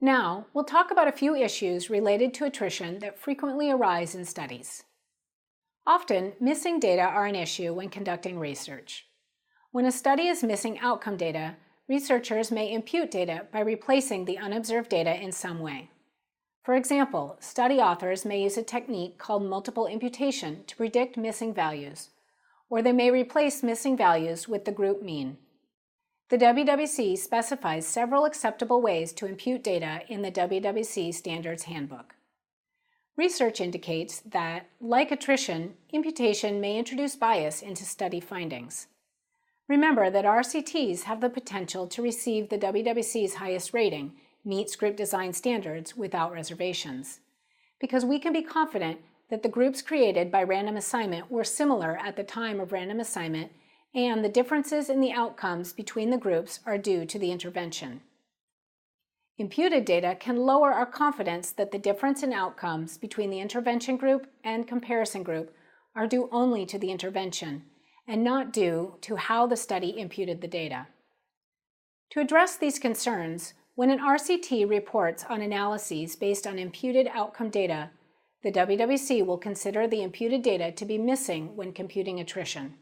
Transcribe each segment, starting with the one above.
Now, we'll talk about a few issues related to attrition that frequently arise in studies. Often, missing data are an issue when conducting research. When a study is missing outcome data, researchers may impute data by replacing the unobserved data in some way. For example, study authors may use a technique called multiple imputation to predict missing values, or they may replace missing values with the group mean. The WWC specifies several acceptable ways to impute data in the WWC Standards Handbook. Research indicates that, like attrition, imputation may introduce bias into study findings. Remember that RCTs have the potential to receive the WWC's highest rating, meets group design standards without reservations, because we can be confident that the groups created by random assignment were similar at the time of random assignment, and the differences in the outcomes between the groups are due to the intervention. Imputed data can lower our confidence that the difference in outcomes between the intervention group and comparison group are due only to the intervention, and not due to how the study imputed the data. To address these concerns, when an RCT reports on analyses based on imputed outcome data, the WWC will consider the imputed data to be missing when computing attrition.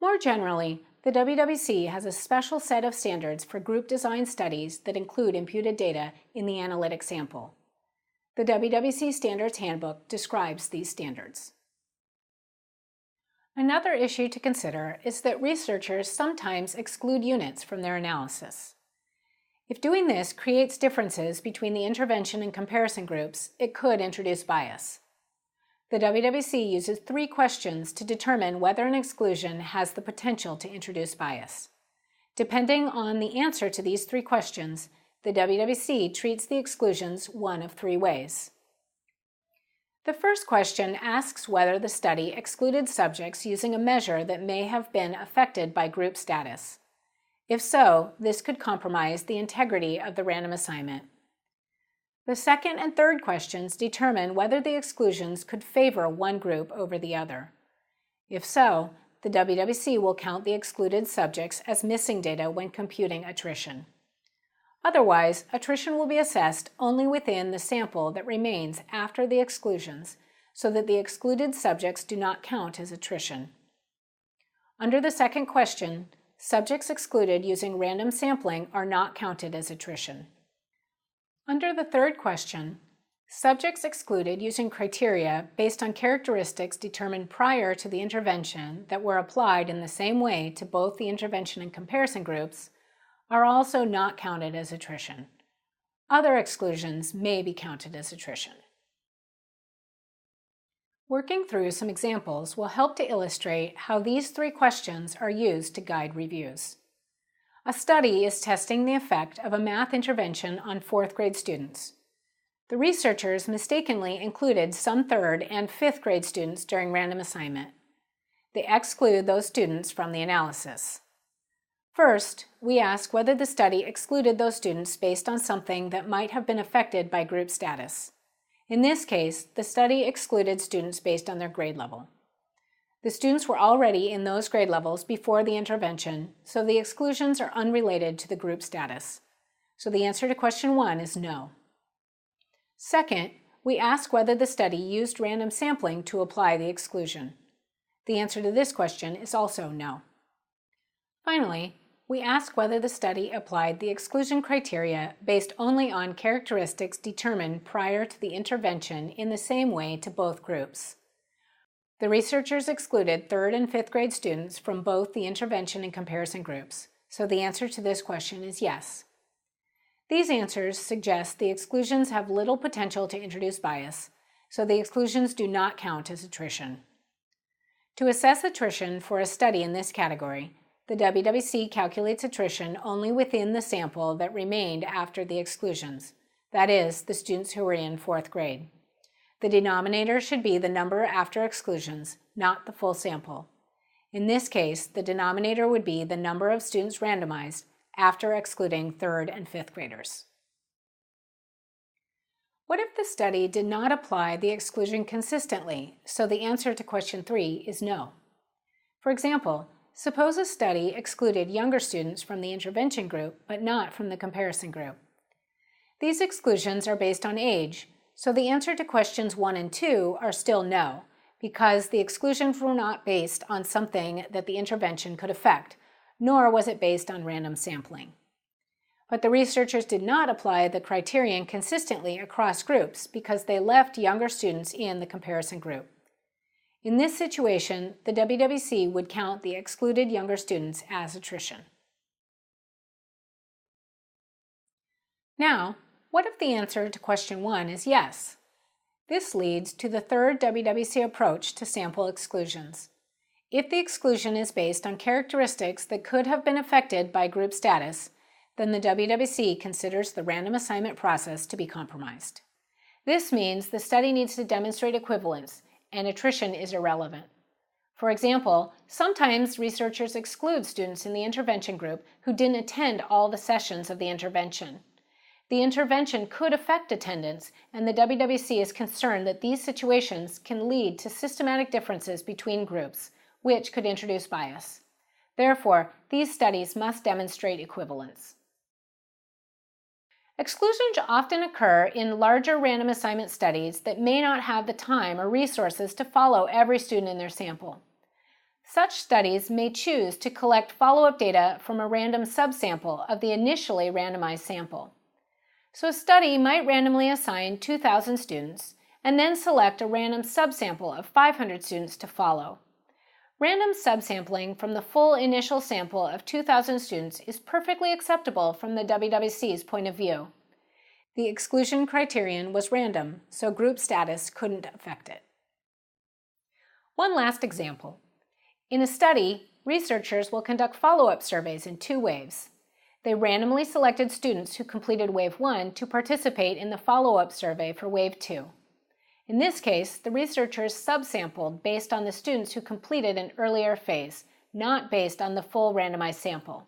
More generally, the WWC has a special set of standards for group design studies that include imputed data in the analytic sample. The WWC Standards Handbook describes these standards. Another issue to consider is that researchers sometimes exclude units from their analysis. If doing this creates differences between the intervention and comparison groups, it could introduce bias. The WWC uses 3 questions to determine whether an exclusion has the potential to introduce bias. Depending on the answer to these 3 questions, the WWC treats the exclusions one of 3 ways. The first question asks whether the study excluded subjects using a measure that may have been affected by group status. If so, this could compromise the integrity of the random assignment. The second and third questions determine whether the exclusions could favor one group over the other. If so, the WWC will count the excluded subjects as missing data when computing attrition. Otherwise, attrition will be assessed only within the sample that remains after the exclusions, so that the excluded subjects do not count as attrition. Under the second question, subjects excluded using random sampling are not counted as attrition. Under the third question, subjects excluded using criteria based on characteristics determined prior to the intervention that were applied in the same way to both the intervention and comparison groups are also not counted as attrition. Other exclusions may be counted as attrition. Working through some examples will help to illustrate how these 3 questions are used to guide reviews. A study is testing the effect of a math intervention on 4th grade students. The researchers mistakenly included some 3rd and 5th grade students during random assignment. They exclude those students from the analysis. First, we ask whether the study excluded those students based on something that might have been affected by group status. In this case, the study excluded students based on their grade level. The students were already in those grade levels before the intervention, so the exclusions are unrelated to the group status. So the answer to question 1 is no. Second, we ask whether the study used random sampling to apply the exclusion. The answer to this question is also no. Finally, we ask whether the study applied the exclusion criteria based only on characteristics determined prior to the intervention in the same way to both groups. The researchers excluded 3rd and 5th grade students from both the intervention and comparison groups, so the answer to this question is yes. These answers suggest the exclusions have little potential to introduce bias, so the exclusions do not count as attrition. To assess attrition for a study in this category, the WWC calculates attrition only within the sample that remained after the exclusions, that is, the students who were in 4th grade. The denominator should be the number after exclusions, not the full sample. In this case, the denominator would be the number of students randomized after excluding 3rd and 5th graders. What if the study did not apply the exclusion consistently, so the answer to question 3 is no? For example, suppose a study excluded younger students from the intervention group but not from the comparison group. These exclusions are based on age, so the answer to questions 1 and 2 are still no, because the exclusions were not based on something that the intervention could affect, nor was it based on random sampling. But the researchers did not apply the criterion consistently across groups because they left younger students in the comparison group. In this situation, the WWC would count the excluded younger students as attrition. Now, what if the answer to question 1 is yes? This leads to the third WWC approach to sample exclusions. If the exclusion is based on characteristics that could have been affected by group status, then the WWC considers the random assignment process to be compromised. This means the study needs to demonstrate equivalence, and attrition is irrelevant. For example, sometimes researchers exclude students in the intervention group who didn't attend all the sessions of the intervention. The intervention could affect attendance, and the WWC is concerned that these situations can lead to systematic differences between groups, which could introduce bias. Therefore, these studies must demonstrate equivalence. Exclusions often occur in larger random assignment studies that may not have the time or resources to follow every student in their sample. Such studies may choose to collect follow-up data from a random subsample of the initially randomized sample. So a study might randomly assign 2,000 students and then select a random subsample of 500 students to follow. Random subsampling from the full initial sample of 2,000 students is perfectly acceptable from the WWC's point of view. The exclusion criterion was random, so group status couldn't affect it. One last example. In a study, researchers will conduct follow-up surveys in 2 waves. They randomly selected students who completed Wave 1 to participate in the follow-up survey for Wave 2. In this case, the researchers subsampled based on the students who completed an earlier phase, not based on the full randomized sample.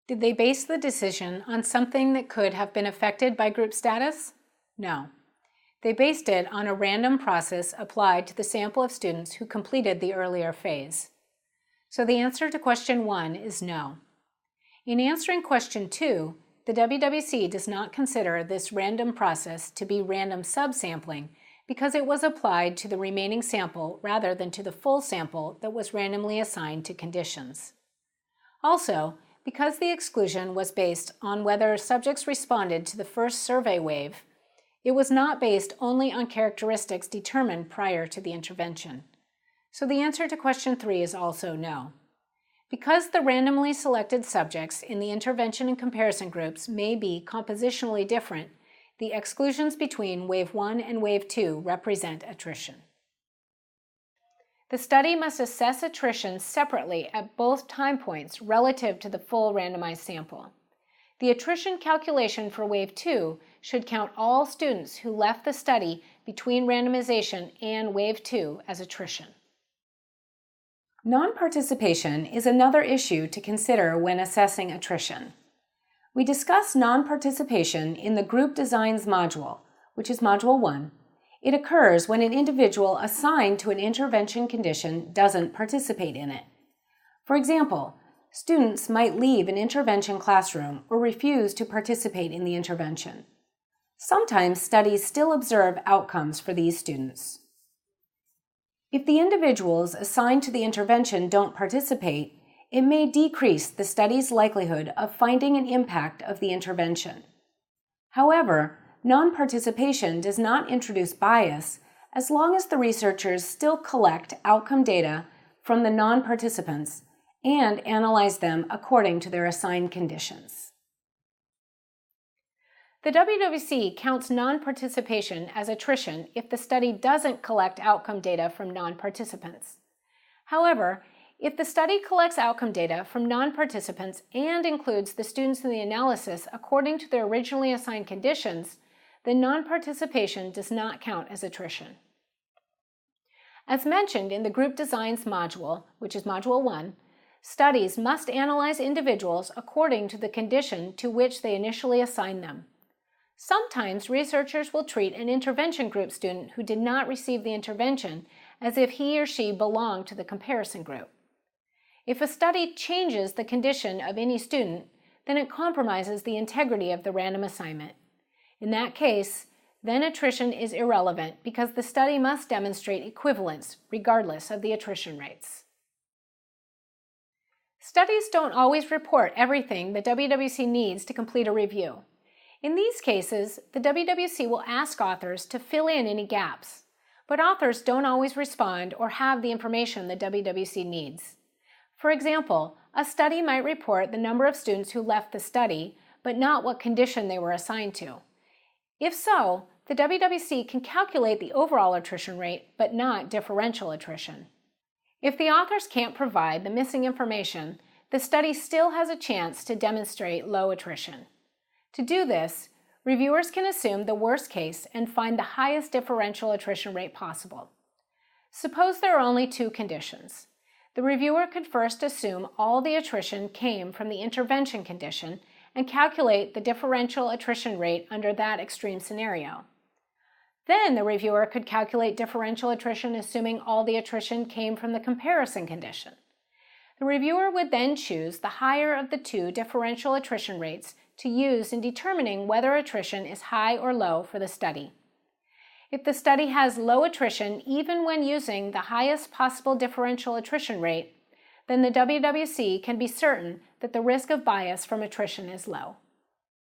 Did they base the decision on something that could have been affected by group status? No. They based it on a random process applied to the sample of students who completed the earlier phase. So the answer to question 1 is no. In answering question 2, the WWC does not consider this random process to be random subsampling because it was applied to the remaining sample rather than to the full sample that was randomly assigned to conditions. Also, because the exclusion was based on whether subjects responded to the first survey wave, it was not based only on characteristics determined prior to the intervention. So the answer to question 3 is also no. Because the randomly selected subjects in the intervention and comparison groups may be compositionally different, the exclusions between Wave 1 and Wave 2 represent attrition. The study must assess attrition separately at both time points relative to the full randomized sample. The attrition calculation for Wave 2 should count all students who left the study between randomization and Wave 2 as attrition. Non-participation is another issue to consider when assessing attrition. We discuss non-participation in the Group Designs module, which is Module 1. It occurs when an individual assigned to an intervention condition doesn't participate in it. For example, students might leave an intervention classroom or refuse to participate in the intervention. Sometimes studies still observe outcomes for these students. If the individuals assigned to the intervention don't participate, it may decrease the study's likelihood of finding an impact of the intervention. However, non-participation does not introduce bias as long as the researchers still collect outcome data from the non-participants and analyze them according to their assigned conditions. The WWC counts non-participation as attrition if the study doesn't collect outcome data from non-participants. However, if the study collects outcome data from non-participants and includes the students in the analysis according to their originally assigned conditions, then non-participation does not count as attrition. As mentioned in the Group Designs module, which is Module 1, studies must analyze individuals according to the condition to which they initially assigned them. Sometimes researchers will treat an intervention group student who did not receive the intervention as if he or she belonged to the comparison group. If a study changes the condition of any student, then it compromises the integrity of the random assignment. In that case, then attrition is irrelevant because the study must demonstrate equivalence regardless of the attrition rates. Studies don't always report everything the WWC needs to complete a review. In these cases, the WWC will ask authors to fill in any gaps, but authors don't always respond or have the information the WWC needs. For example, a study might report the number of students who left the study, but not what condition they were assigned to. If so, the WWC can calculate the overall attrition rate, but not differential attrition. If the authors can't provide the missing information, the study still has a chance to demonstrate low attrition. To do this, reviewers can assume the worst case and find the highest differential attrition rate possible. Suppose there are only two conditions. The reviewer could first assume all the attrition came from the intervention condition and calculate the differential attrition rate under that extreme scenario. Then the reviewer could calculate differential attrition assuming all the attrition came from the comparison condition. The reviewer would then choose the higher of the two differential attrition rates to use in determining whether attrition is high or low for the study. If the study has low attrition even when using the highest possible differential attrition rate, then the WWC can be certain that the risk of bias from attrition is low.